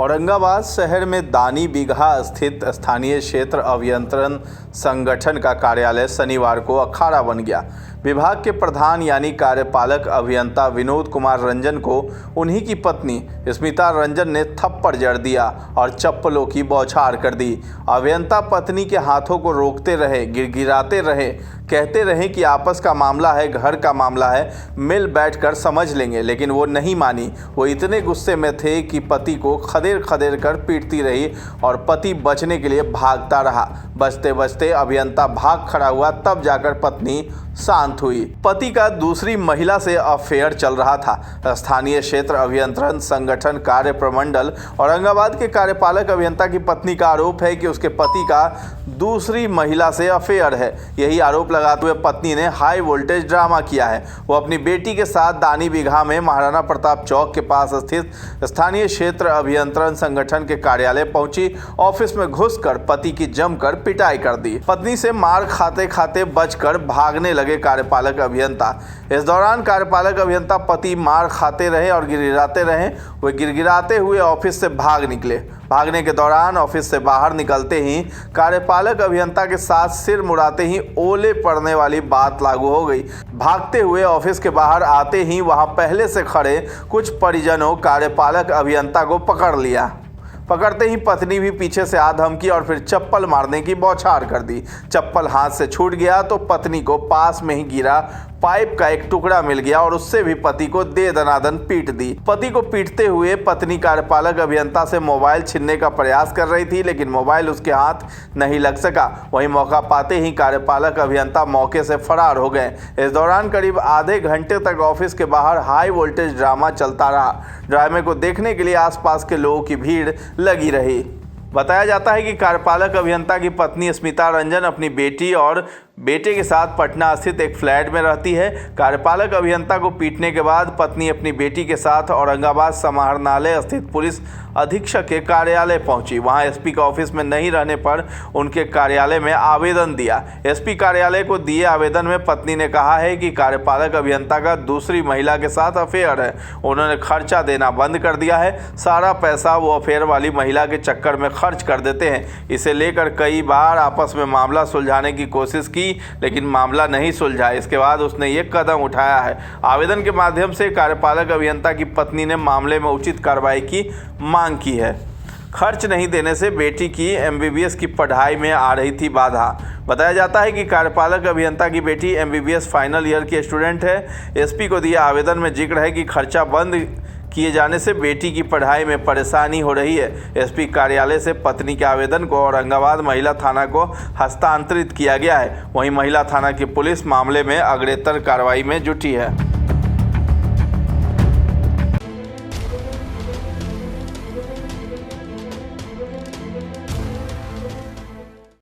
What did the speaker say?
औरंगाबाद शहर में दानी बीघा स्थित स्थानीय क्षेत्र अभियंत्रण संगठन का कार्यालय शनिवार को अखाड़ा बन गया। विभाग के प्रधान यानी कार्यपालक अभियंता विनोद कुमार रंजन को उन्हीं की पत्नी स्मिता रंजन ने थप्पड़ जड़ दिया और चप्पलों की बौछार कर दी। अभियंता पत्नी के हाथों को रोकते रहे, गिड़गिड़ाते रहे, कहते रहे कि आपस का मामला है, घर का मामला है, मिल बैठकर समझ लेंगे, लेकिन वो नहीं मानी। वो इतने गुस्से में थे कि पति को खदेड़ खदेड़ कर पीटती रही और पति बचने के लिए भागता रहा। बचते बचते अभियंता भाग खड़ा हुआ, तब जाकर पत्नी शांत हुई। पति का दूसरी महिला से अफेयर चल रहा था। स्थानीय क्षेत्र अभियंत्रण संगठन कार्य प्रमंडल औरंगाबाद के कार्यपालक अभियंता की पत्नी का आरोप है कि उसके पति का दूसरी महिला से अफेयर है। यही आरोप लगाते हुए पत्नी ने हाई वोल्टेज ड्रामा किया है। वो अपनी बेटी के साथ दानी बीघा में महाराणा प्रताप चौक के पास स्थित स्थानीय क्षेत्र अभियंत्रण संगठन के कार्यालय पहुंची। ऑफिस में घुसकर पति की जमकर पिटाई कर दी। पत्नी से मार खाते खाते बचकर भागने लगे कार्यपालक अभियंता। इस दौरान कार्यपालक अभियंता पति मार खाते रहे और गिड़गिड़ाते रहे। वे गिड़गिड़ाते हुए ऑफिस से भाग निकले। भागने के दौरान ऑफिस से बाहर निकलते ही कार्यपालक अभियंता के साथ सिर मुड़ाते ही ओले पड़ने वाली बात लागू हो गई। भागते हुए ऑफिस के बाहर आते ही वहां पहले से खड़े कुछ परिजनों कार्यपालक अभियंता को पकड़ लिया। पकड़ते ही पत्नी भी पीछे से आ धमकी और फिर चप्पल मारने की बौछार कर दी। चप्पल हाथ से छूट गया तो पत्नी को पास में ही गिरा पाइप का एक टुकड़ा मिल गया और उससे भी पति को दे दनादन पीट दी। पति को पीटते हुए पत्नी कार्यपालक अभियंता से मोबाइल छीनने का प्रयास कर रही थी, लेकिन मोबाइल उसके हाथ नहीं लग सका। वहीं मौका पाते ही कार्यपालक अभियंता मौके से फरार हो गए। इस दौरान करीब आधे घंटे तक ऑफिस के बाहर हाई वोल्टेज ड्रामा चलता रहा। ड्रामे को देखने के लिए आसपास के लोगों की भीड़ लगी रही। बताया जाता है कि कार्यपालक अभियंता की पत्नी स्मिता रंजन अपनी बेटी और बेटे के साथ पटना स्थित एक फ्लैट में रहती है। कार्यपालक अभियंता को पीटने के बाद पत्नी अपनी बेटी के साथ औरंगाबाद समाहरणालय स्थित पुलिस अधीक्षक के कार्यालय पहुंची। वहां एसपी का ऑफिस में नहीं रहने पर उनके कार्यालय में आवेदन दिया। एसपी कार्यालय को दिए आवेदन में पत्नी ने कहा है कि कार्यपालक अभियंता का दूसरी महिला के साथ अफेयर है। उन्होंने खर्चा देना बंद कर दिया है। सारा पैसा वो अफेयर वाली महिला के चक्कर में खर्च कर देते हैं। इसे लेकर कई बार आपस में मामला सुलझाने की कोशिश की, लेकिन मामला नहीं सुलझा। इसके बाद उसने ये कदम उठाया है। आवेदन के माध्यम से कार्यपालक अभियंता की पत्नी ने मामले में उचित कार्रवाई की मांग की है। खर्च नहीं देने से बेटी की एमबीबीएस की पढ़ाई में आ रही थी बाधा। बताया जाता है कि कार्यपालक अभियंता की बेटी एमबीबीएस फाइनल ईयर की स्टूडेंट है। एसपी को दिए आवेदन में जिक्र है कि खर्चा बंद किए जाने से बेटी की पढ़ाई में परेशानी हो रही है। एसपी कार्यालय से पत्नी के आवेदन को औरंगाबाद महिला थाना को हस्तांतरित किया गया है। वहीं महिला थाना की पुलिस मामले में अग्रेतर कार्रवाई में जुटी है।